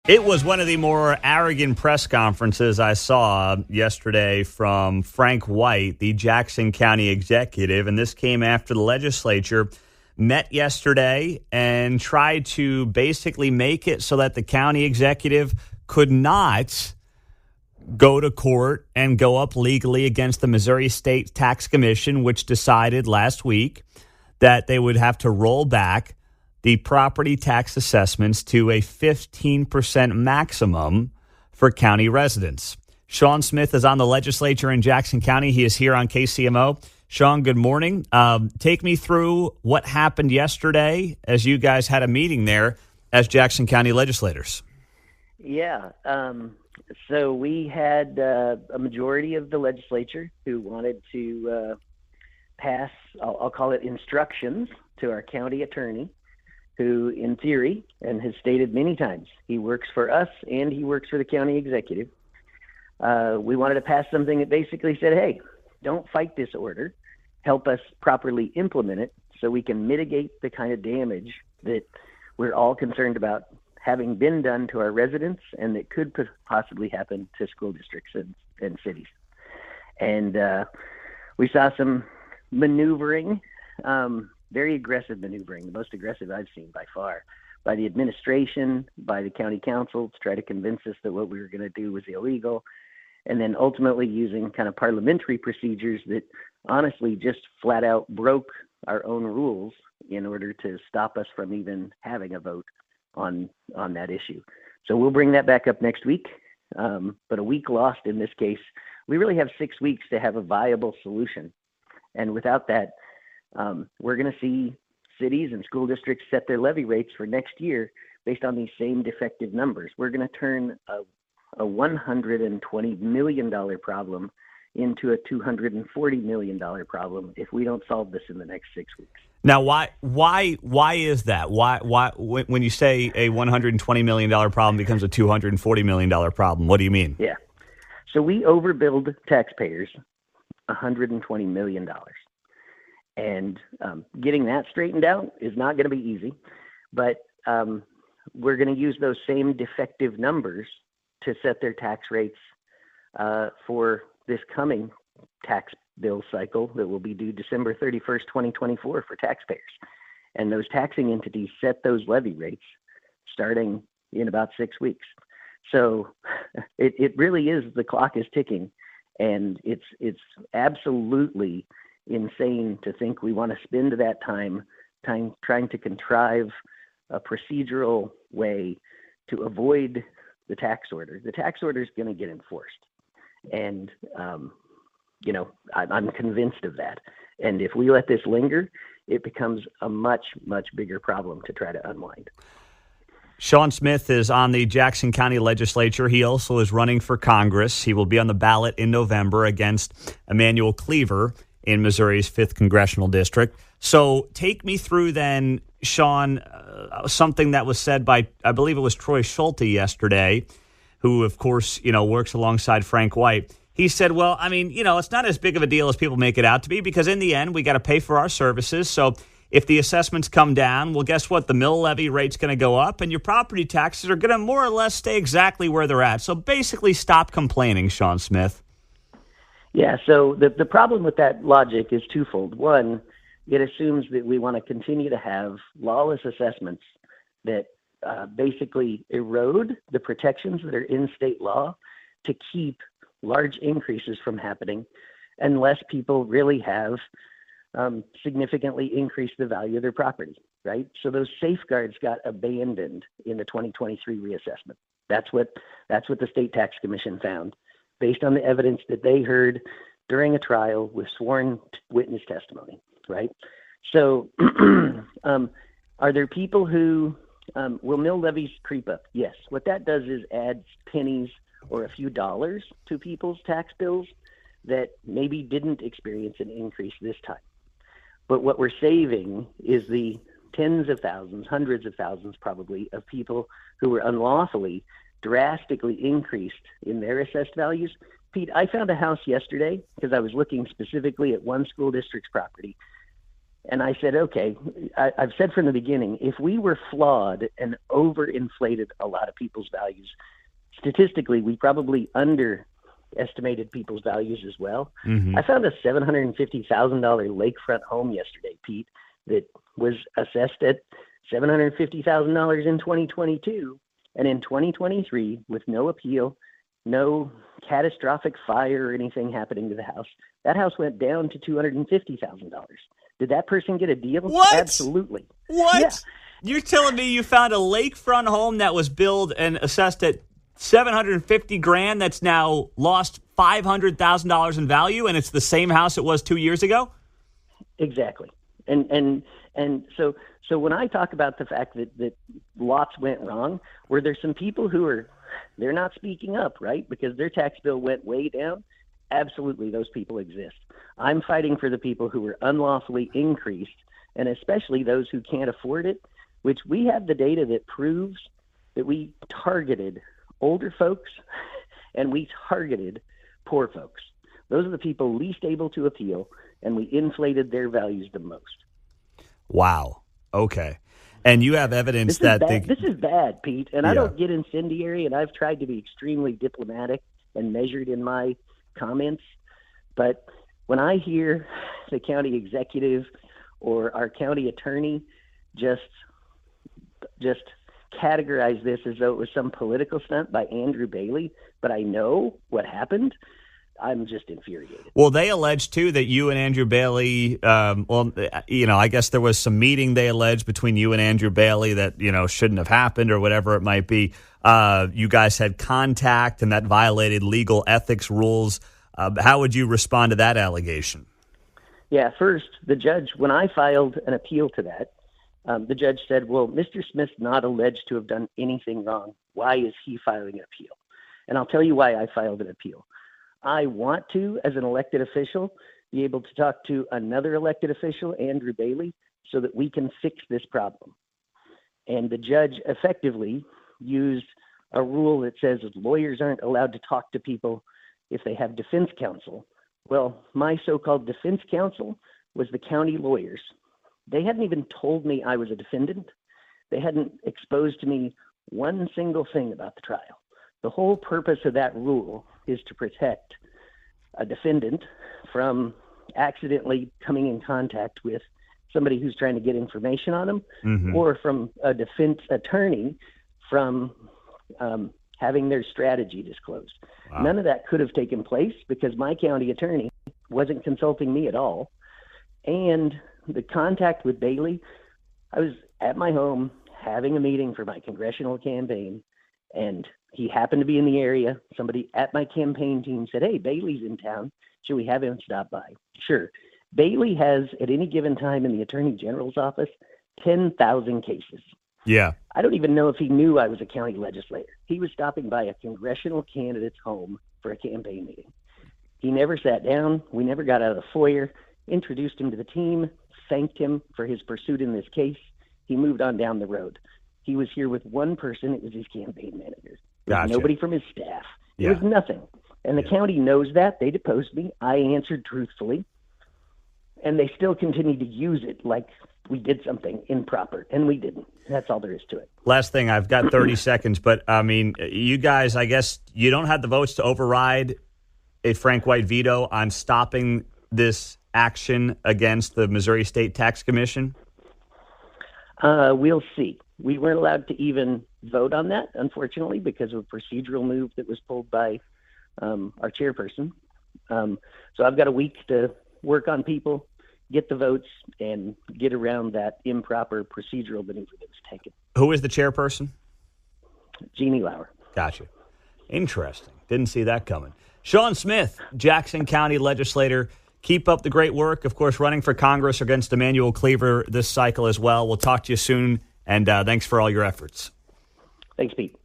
It was one of the more arrogant press conferences I saw yesterday from Frank White, the Jackson County executive, and this came after the legislature met yesterday and tried to basically make it so that the county executive could not go to court and go up legally against the Missouri State Tax Commission, which decided last week that they would have to roll back the property tax assessments to a 15% maximum for county residents. Sean Smith is on the legislature in Jackson County. He is here on KCMO. Sean, good morning. Take me through what happened yesterday as you guys had a meeting there as Jackson County legislators. Yeah. So we had a majority of the legislature who wanted to pass, I'll call it instructions, to our county attorney, who in theory, and has stated many times, he works for us and he works for the county executive. We wanted to pass something that basically said, hey, don't fight this order. Help us properly implement it so we can mitigate the kind of damage that we're all concerned about having been done to our residents and that could possibly happen to school districts and cities. And we saw some maneuvering, very aggressive maneuvering, the most aggressive I've seen by far, by the administration, by the county council to try to convince us that what we were going to do was illegal, and then ultimately using kind of parliamentary procedures that honestly just flat out broke our own rules in order to stop us from even having a vote on that issue. So we'll bring that back up next week, but a week lost in this case. We really have 6 weeks to have a viable solution, and without that, we're going to see cities and school districts set their levy rates for next year based on these same defective numbers. We're going to turn a $120 million problem into a $240 million problem if we don't solve this in the next 6 weeks. Now, why is that? Why when you say a $120 million problem becomes a $240 million problem, what do you mean? Yeah. So we overbilled taxpayers $120 million. And getting that straightened out is not going to be easy, but we're going to use those same defective numbers to set their tax rates for this coming tax bill cycle that will be due December 31st, 2024 for taxpayers. And those taxing entities set those levy rates starting in about 6 weeks. So it really is, the clock is ticking, and it's absolutely insane to think we want to spend that time trying to contrive a procedural way to avoid the tax order. The tax order is going to get enforced. And, I'm convinced of that. And if we let this linger, it becomes a much, much bigger problem to try to unwind. Sean Smith is on the Jackson County legislature. He also is running for Congress. He will be on the ballot in November against Emanuel Cleaver in Missouri's 5th Congressional District. So take me through then, Sean, something that was said by, I believe it was Troy Schulte yesterday, who, of course, works alongside Frank White. He said, well, it's not as big of a deal as people make it out to be, because in the end, we got to pay for our services. So if the assessments come down, well, guess what? The mill levy rate's going to go up, and your property taxes are going to more or less stay exactly where they're at. So basically, stop complaining, Sean Smith. Yeah, so the problem with that logic is twofold. One, it assumes that we want to continue to have lawless assessments that basically erode the protections that are in state law to keep large increases from happening unless people really have significantly increased the value of their property, right? So those safeguards got abandoned in the 2023 reassessment. That's what the State Tax Commission found, based on the evidence that they heard during a trial with sworn witness testimony, right? So are there people who will mill levies creep up? Yes. What that does is adds pennies or a few dollars to people's tax bills that maybe didn't experience an increase this time. But what we're saving is the tens of thousands, hundreds of thousands probably, of people who were unlawfully drastically increased in their assessed values. Pete, I found a house yesterday because I was looking specifically at one school district's property. And I said, okay, I've said from the beginning, if we were flawed and overinflated a lot of people's values, statistically, we probably underestimated people's values as well. Mm-hmm. I found a $750,000 lakefront home yesterday, Pete, that was assessed at $750,000 in 2022. And in 2023, with no appeal, no catastrophic fire or anything happening to the house, that house went down to $250,000. Did that person get a deal? What? Absolutely. What? Yeah. You're telling me you found a lakefront home that was billed and assessed at $750,000 that's now lost $500,000 in value, and it's the same house it was 2 years ago? Exactly. And so when I talk about the fact that lots went wrong, were there some people who they're not speaking up, right? Because their tax bill went way down? Absolutely, those people exist. I'm fighting for the people who were unlawfully increased, and especially those who can't afford it, which we have the data that proves that we targeted older folks and we targeted poor folks. Those are the people least able to appeal, and we inflated their values the most. Wow. Okay. And you have evidence this is bad, Pete, and Yeah. I don't get incendiary, and I've tried to be extremely diplomatic and measured in my comments, but when I hear the county executive or our county attorney just categorize this as though it was some political stunt by Andrew Bailey, but I know what happened, I'm just infuriated. Well, they allege, too, that you and Andrew Bailey, I guess there was some meeting, they allege, between you and Andrew Bailey that, shouldn't have happened or whatever it might be. You guys had contact and that violated legal ethics rules. How would you respond to that allegation? Yeah, first, the judge, when I filed an appeal to that, the judge said, well, Mr. Smith's not alleged to have done anything wrong. Why is he filing an appeal? And I'll tell you why I filed an appeal. I want to, as an elected official, be able to talk to another elected official, Andrew Bailey, so that we can fix this problem. And the judge effectively used a rule that says lawyers aren't allowed to talk to people if they have defense counsel. Well, my so-called defense counsel was the county lawyers. They hadn't even told me I was a defendant. They hadn't exposed to me one single thing about the trial. The whole purpose of that rule is to protect a defendant from accidentally coming in contact with somebody who's trying to get information on them, Mm-hmm. or from a defense attorney from having their strategy disclosed. Wow. None of that could have taken place because my county attorney wasn't consulting me at all. And the contact with Bailey, I was at my home having a meeting for my congressional campaign, and he happened to be in the area. Somebody at my campaign team said, hey, Bailey's in town. Should we have him stop by? Sure. Bailey has, at any given time in the Attorney General's office, 10,000 cases. Yeah. I don't even know if he knew I was a county legislator. He was stopping by a congressional candidate's home for a campaign meeting. He never sat down. We never got out of the foyer, introduced him to the team, thanked him for his pursuit in this case. He moved on down the road. He was here with one person. It was his campaign manager. There was Gotcha. nobody from his staff. Yeah. It was nothing. And the county knows that. They deposed me. I answered truthfully. And they still continue to use it like we did something improper, and we didn't. That's all there is to it. Last thing, I've got 30 seconds, but I mean, you guys, I guess you don't have the votes to override a Frank White veto on stopping this action against the Missouri State Tax Commission? We'll see. We weren't allowed to even vote on that, unfortunately, because of a procedural move that was pulled by our chairperson. So I've got a week to work on people, get the votes, and get around that improper procedural maneuver that was taken. Who is the chairperson? Jeannie Lauer. Gotcha. Interesting. Didn't see that coming. Sean Smith, Jackson County Legislator. Keep up the great work. Of course, running for Congress against Emmanuel Cleaver this cycle as well. We'll talk to you soon, and thanks for all your efforts. Thanks, Pete.